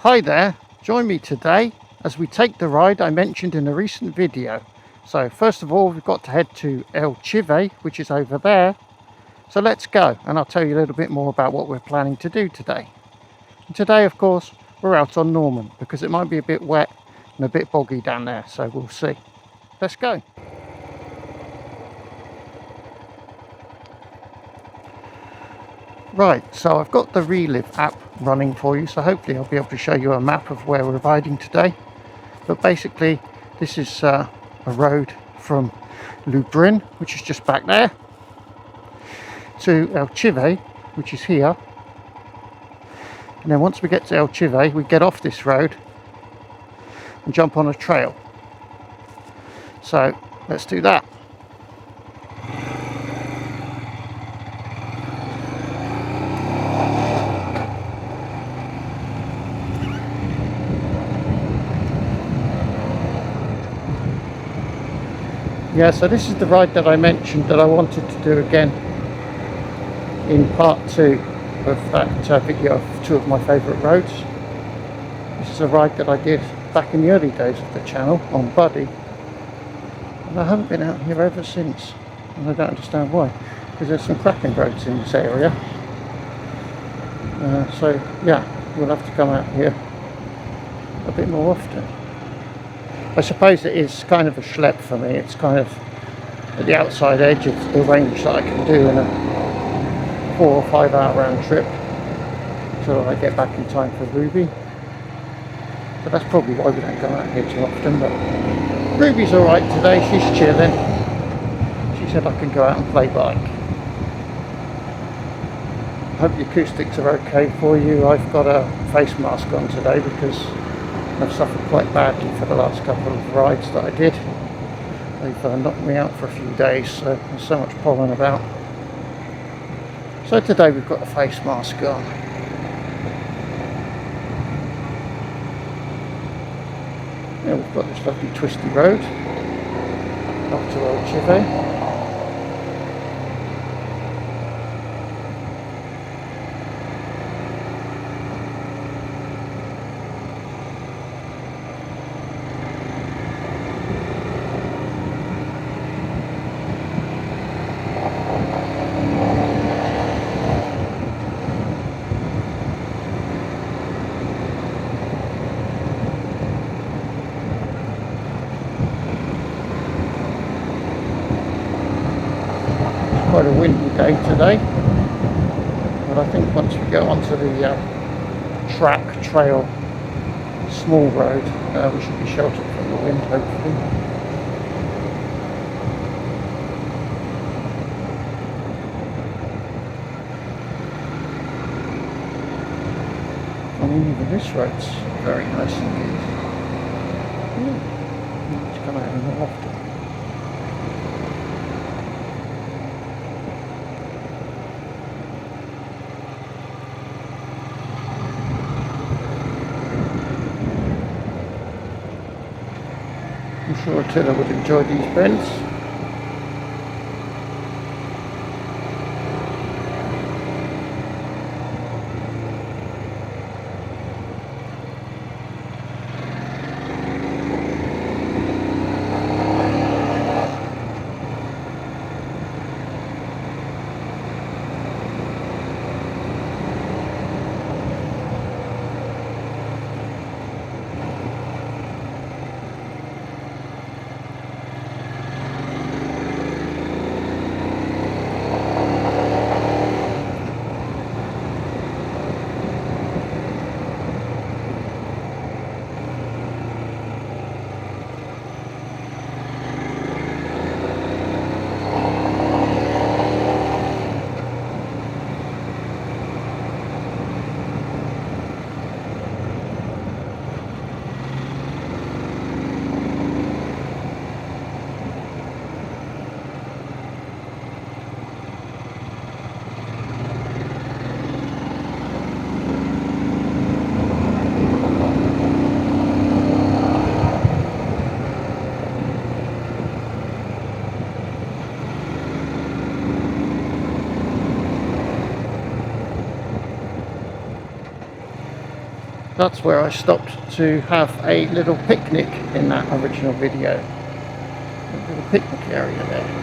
Hi there, join me today as we take the ride I mentioned in a recent video. So first of all, we've got to head to Elchive, which is over there. So let's go and I'll tell you a little bit more about what we're planning to do today. And today, of course, we're out on Norman because it might be a bit wet and a bit boggy down there, so we'll see. Let's go. Right, so I've got the Relive app running for you, so hopefully I'll be able to show you a map of where we're riding today. But basically, this is a road from Lublin, which is just back there, to Elchive, which is here. And then once we get to Elchive, we get off this road and jump on a trail. So let's do that. Yeah, so this is the ride that I mentioned that I wanted to do again in part 2 of that video of 2 of my favourite roads. This is a ride that I did back in the early days of the channel on Buddy, and I haven't been out here ever since, and I don't understand why, because there's some cracking roads in this area. So yeah, we'll have to come out here a bit more often. I suppose it is kind of a schlep for me. It's kind of at the outside edge of the range that I can do in a 4 or 5 hour round trip, so that I get back in time for Ruby. But that's probably why we don't go out here too often. But Ruby's alright today, she's chilling. She said I can go out and play bike. I hope the acoustics are okay for you. I've got a face mask on today because I've suffered quite badly for the last couple of rides that I did. They've knocked me out for a few days, so there's so much pollen about. So today we've got a face mask on. Yeah, we've got this lovely twisty road up to Elchive. Quite a windy day today, but I think once we go onto the trail, small road, we should be sheltered from the wind, hopefully. I mean, even this road's very nice indeed. Yeah, need to come out here more often. I'm sure Attila would enjoy these bends. That's where I stopped to have a little picnic in that original video. A little picnic area there.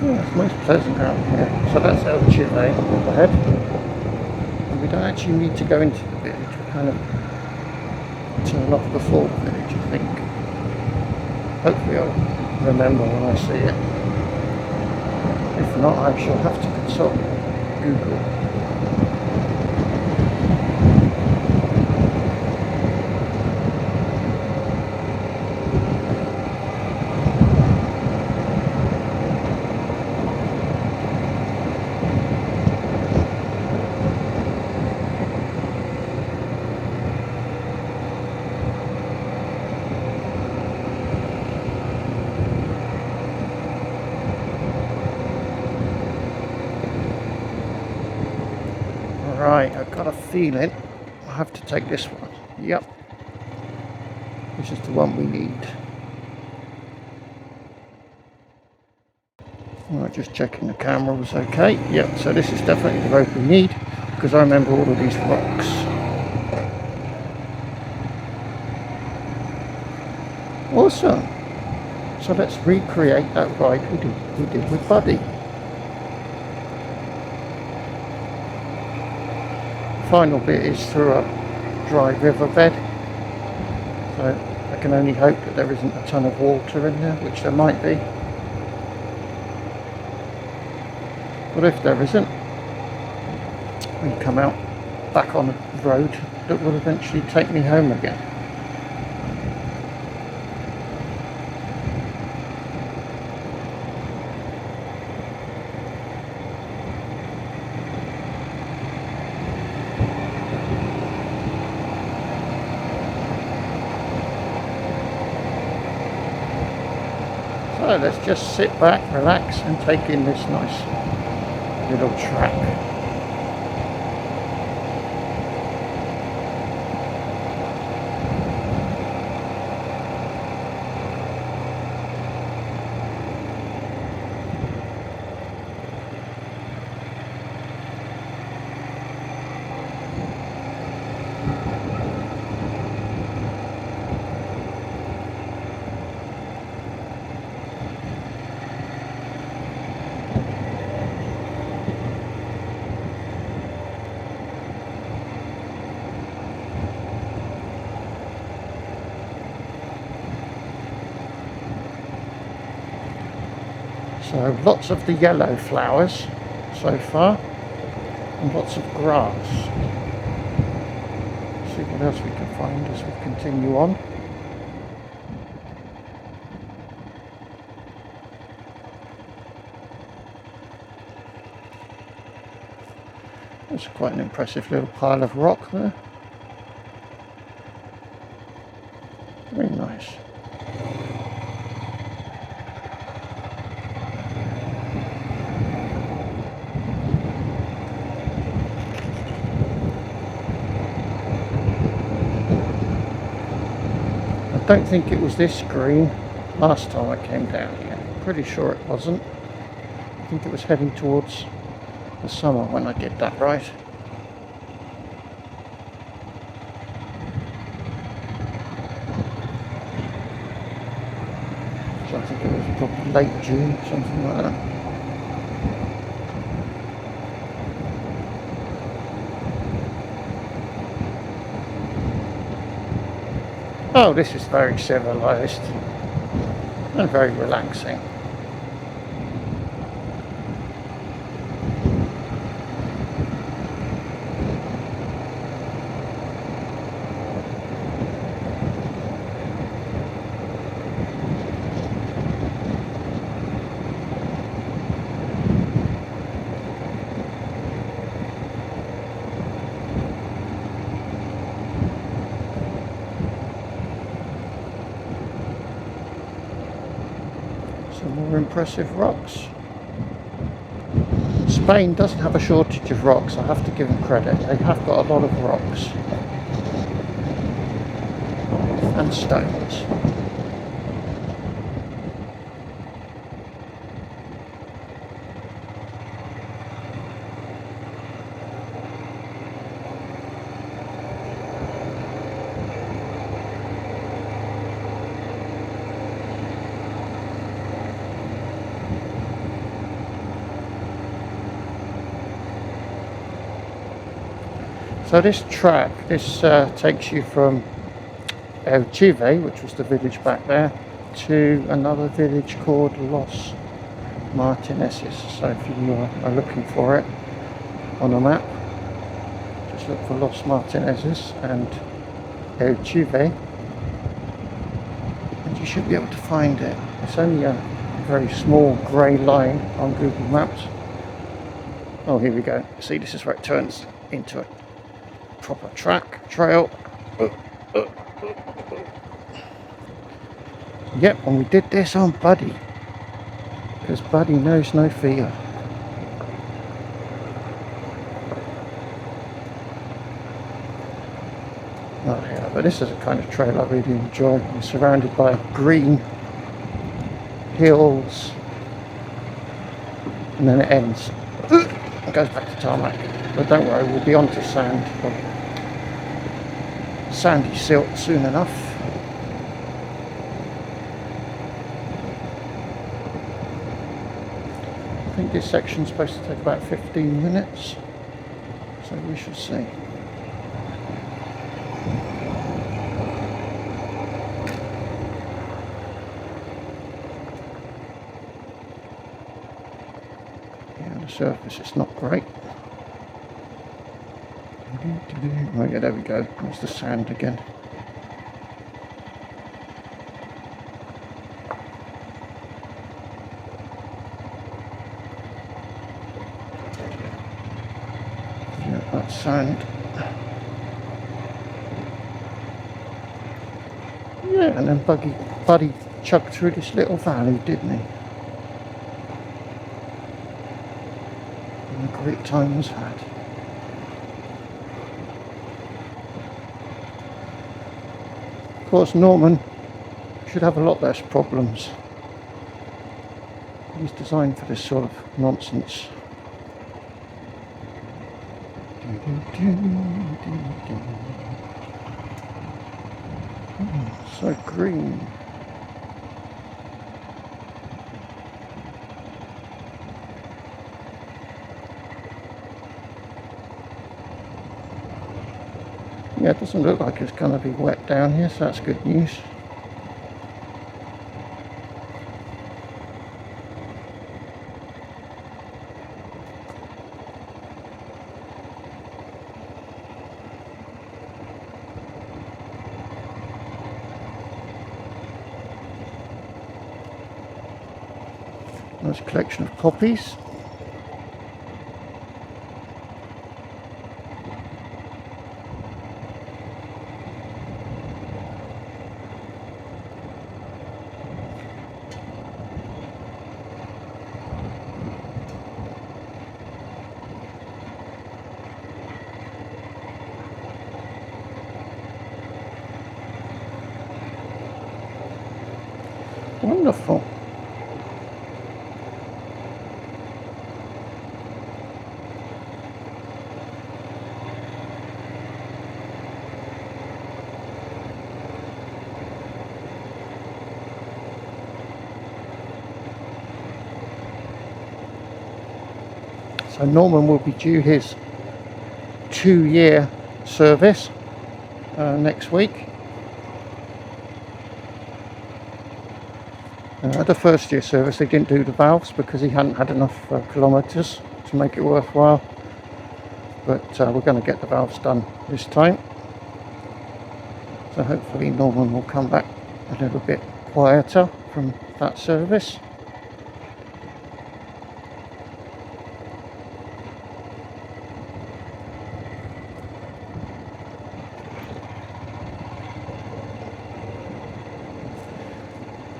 Yeah, it's most pleasant around here. So that's Elchive up ahead. And we don't actually need to go into the village. We kind of turn off before the village, I think. Hopefully I'll remember when I see it. If not, I shall have to consult Google. Right, I've got a feeling I have to take this one. Yep. This is the one we need. Right, just checking the camera was okay. Yep, so this is definitely the road we need because I remember all of these rocks. Awesome. So let's recreate that ride we did with Buddy. Final bit is through a dry riverbed, so I can only hope that there isn't a ton of water in there, which there might be, but if there isn't, we come out back on a road that will eventually take me home again. So let's just sit back, relax and take in this nice little track. So lots of the yellow flowers so far, and lots of grass. See what else we can find as we continue on. There's quite an impressive little pile of rock there. Very nice. I don't think it was this green last time I came down here. Pretty sure it wasn't. I think it was heading towards the summer when I did that right. So I think it was probably late June, something like that. Oh, this is very civilized and very relaxing. Some more impressive rocks. Spain doesn't have a shortage of rocks, I have to give them credit. They have got a lot of rocks and stones. So this track, takes you from Elchive, which was the village back there, to another village called Los Martineses. So if you are looking for it on a map, just look for Los Martineses and Elchive, and you should be able to find it. It's only a very small grey line on Google Maps. Oh, here we go. See, this is where it turns into a proper trail. Yep, and we did this on Buddy, because Buddy knows no fear. Oh yeah, but this is a kind of trail I really enjoy. You're surrounded by green hills, and then it ends. It goes back to tarmac. But don't worry, we'll be onto sand, sandy silt soon enough. I think this section's supposed to take about 15 minutes, so we shall see. Yeah, the surface is not great. Oh yeah, there we go. There's the sand again. Yeah, that's sand. Yeah, and then Buddy chugged through this little valley, didn't he? And a great time was had. Of course, Norman should have a lot less problems. He's designed for this sort of nonsense. So green. Yeah, it doesn't look like it's going to be wet down here, so that's good news. Nice collection of poppies. Wonderful. So Norman will be due his 2-year service next week. The first year service they didn't do the valves because he hadn't had enough kilometres to make it worthwhile, but we're going to get the valves done this time, so hopefully Norman will come back a little bit quieter from that service.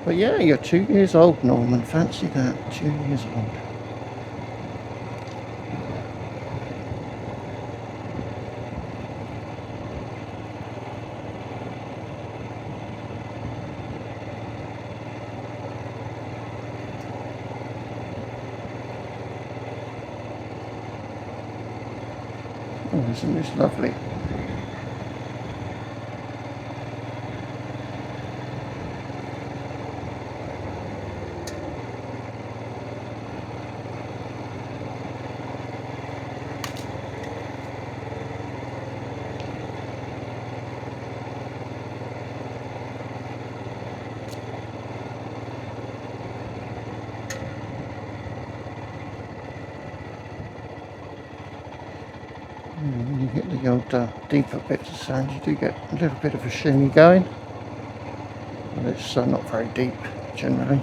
But yeah, you're 2 years old, Norman. Fancy that, 2 years old. Oh, isn't this lovely? When you get the old deeper bits of sand, you do get a little bit of a shimmy going, but it's not very deep generally.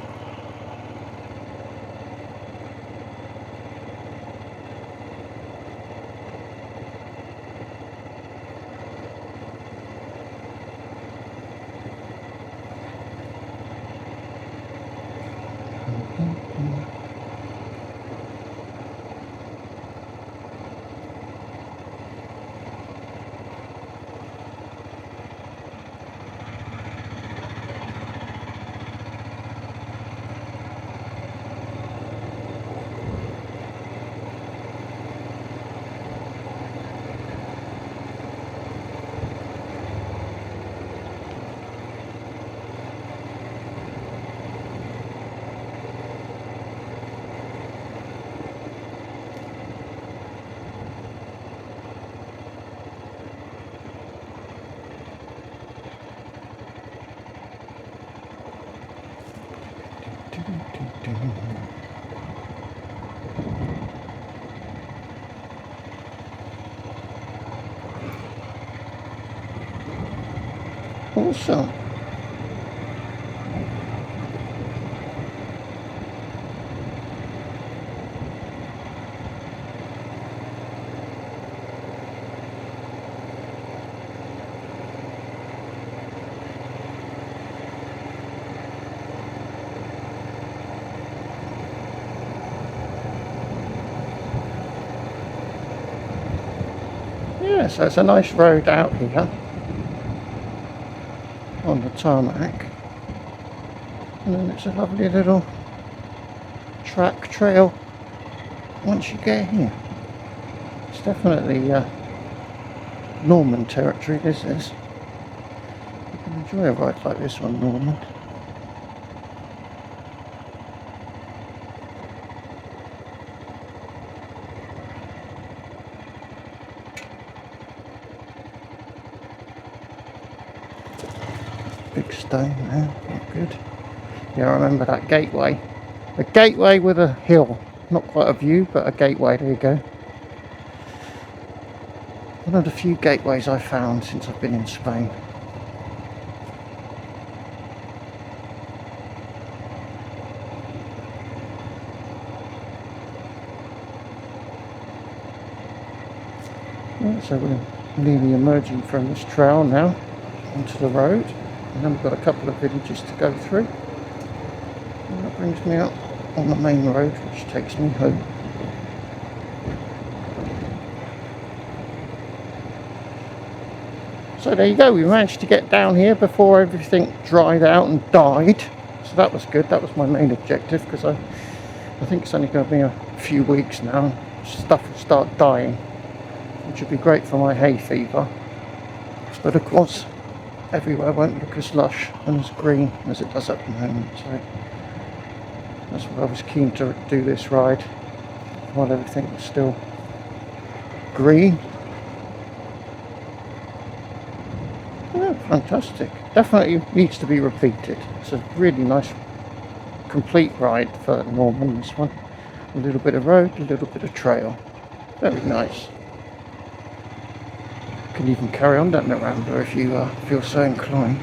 Awesome. Yeah, so it's a nice road out here on the tarmac, and then it's a lovely little track trail once you get here. It's definitely Norman territory, this is. You can enjoy a ride like this on Norman. Big stone there, not good. Yeah, I remember that gateway. A gateway with a hill. Not quite a view, but a gateway, there you go. One of the few gateways I found since I've been in Spain. Right, so we're nearly emerging from this trail now onto the road, and then we've got a couple of villages to go through, and that brings me up on the main road, which takes me home. So there you go, we managed to get down here before everything dried out and died, so that was good. That was my main objective, because I think it's only going to be a few weeks now and stuff will start dying, which would be great for my hay fever. But of course everywhere won't look as lush and as green as it does at the moment, so that's why I was keen to do this ride while everything was still green. Yeah, fantastic. Definitely needs to be repeated. It's a really nice complete ride for Norman, this one. A little bit of road, a little bit of trail. Very nice. You can even carry on down the Rambler if you feel so inclined.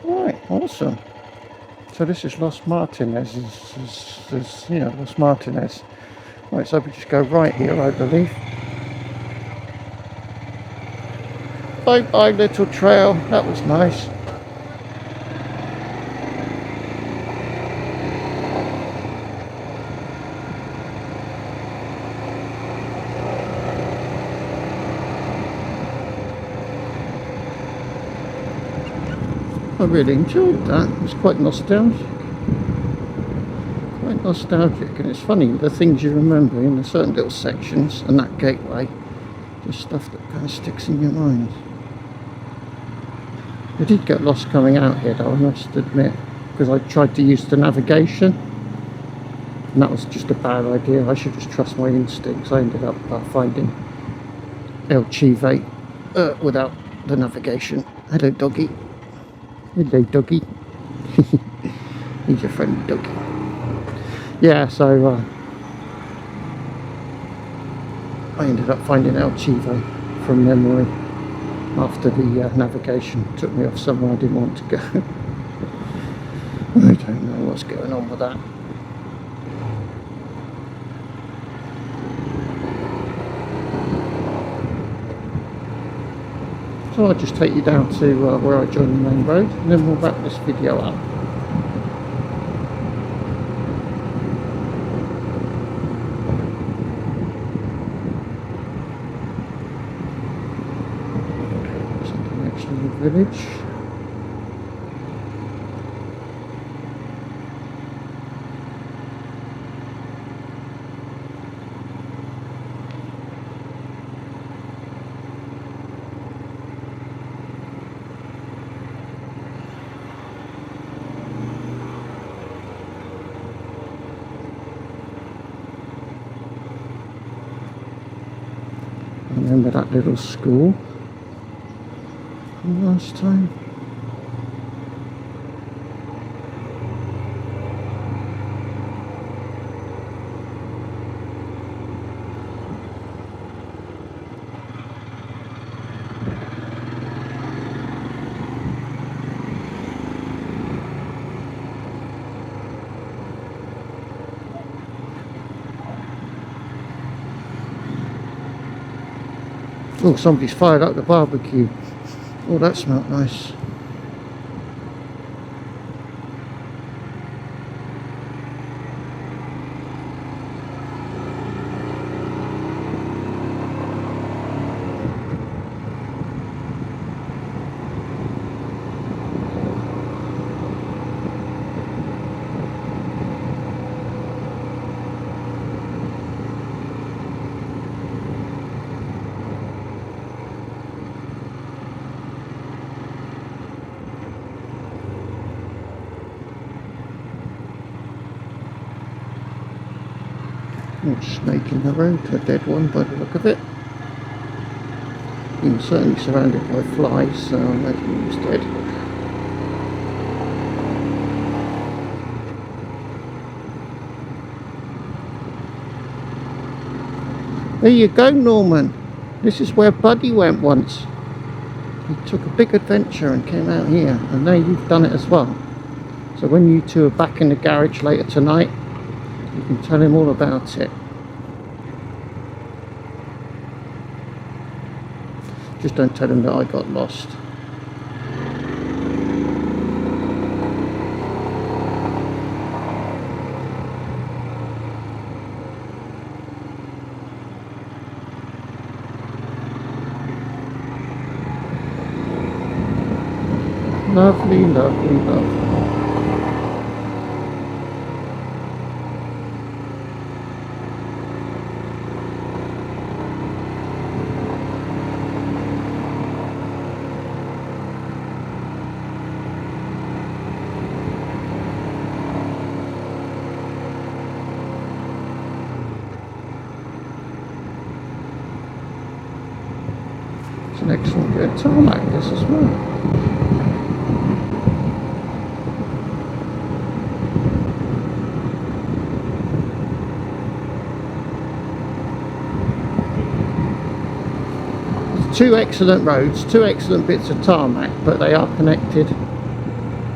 Right, awesome. So this is Los Martinez, yeah, Los Martinez. Right, so we just go right here, I believe. Bye bye little trail, that was nice. I really enjoyed that. It was quite nostalgic. Quite nostalgic, and it's funny the things you remember in the certain little sections, and that gateway, just stuff that kind of sticks in your mind. I did get lost coming out here though, I must admit, because I tried to use the navigation, and that was just a bad idea. I should just trust my instincts. I ended up finding Elchive without the navigation. Hello doggy. Hello doggy. He's your friend doggy. Yeah, so I ended up finding Elchive from memory after the navigation took me off somewhere I didn't want to go. I don't know what's going on with that. So I'll just take you down to where I joined the main road, and then we'll wrap this video up. So the next little village. Remember that little school from last time? Oh, somebody's fired up the barbecue. Oh, that smelled nice. Snake in the road, a dead one by the look of it. He was certainly surrounded by flies, so I imagine he was dead. There you go, Norman. This is where Buddy went once. He took a big adventure and came out here, and now you've done it as well. So when you two are back in the garage later tonight, you can tell him all about it. Just don't tell him that I got lost. Lovely, lovely, lovely. It's an excellent bit of tarmac, this as well. Two excellent roads, two excellent bits of tarmac, but they are connected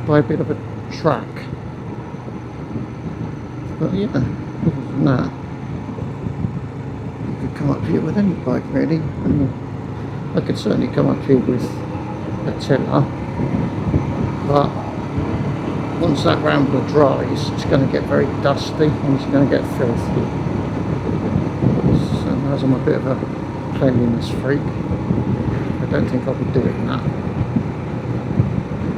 by a bit of a track. But yeah, other than that, you could come up here with any bike really. I mean, I could certainly come up here with a tiller, but once that Rambler dries, it's going to get very dusty and it's going to get filthy. So as I'm a bit of a cleanliness freak, I don't think I'll be doing that.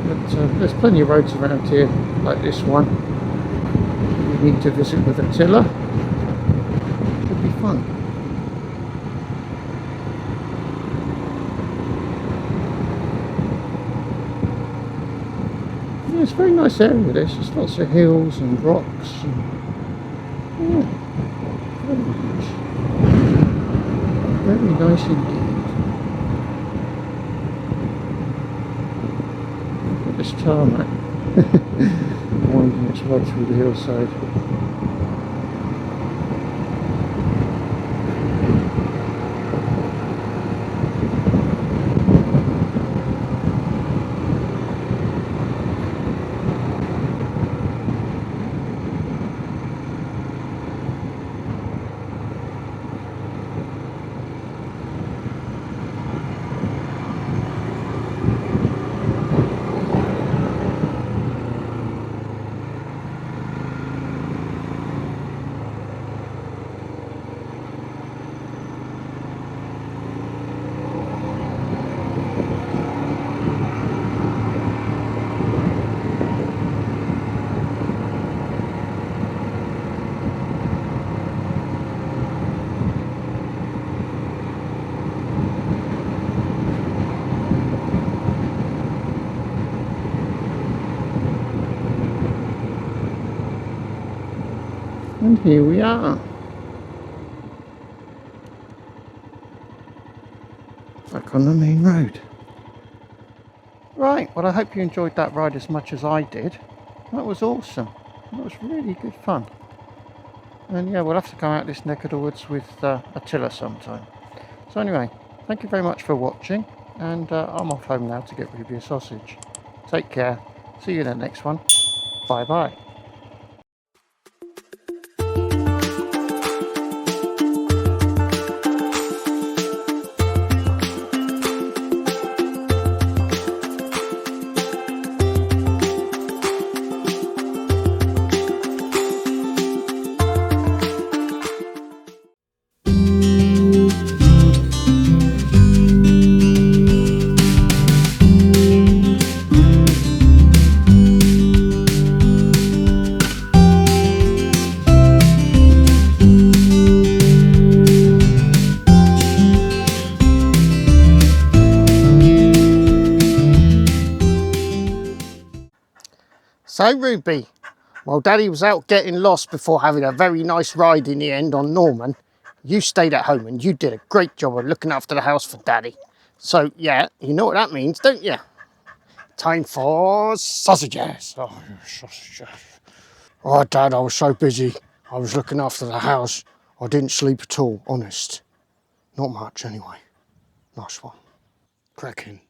But there's plenty of roads around here like this one you need to visit with a tiller. Should be fun. Yeah, it's a very nice area this. There's lots of hills and rocks and yeah, very nice indeed. Look at this tarmac winding its way through the hillside. And here we are. Back on the main road. Right, well I hope you enjoyed that ride as much as I did. That was awesome. That was really good fun. And yeah, we'll have to come out this neck of the woods with a tiller sometime. So anyway, thank you very much for watching, and I'm off home now to get rid of your sausage. Take care. See you in the next one. Bye bye. So Ruby, While Daddy was out getting lost before having a very nice ride in the end on Norman, you stayed at home and you did a great job of looking after the house for Daddy. So, yeah, you know what that means, don't you? Time for sausages. Oh, sausages. Oh, Dad, I was so busy. I was looking after the house. I didn't sleep at all, honest. Not much, anyway. Nice one. Cracking.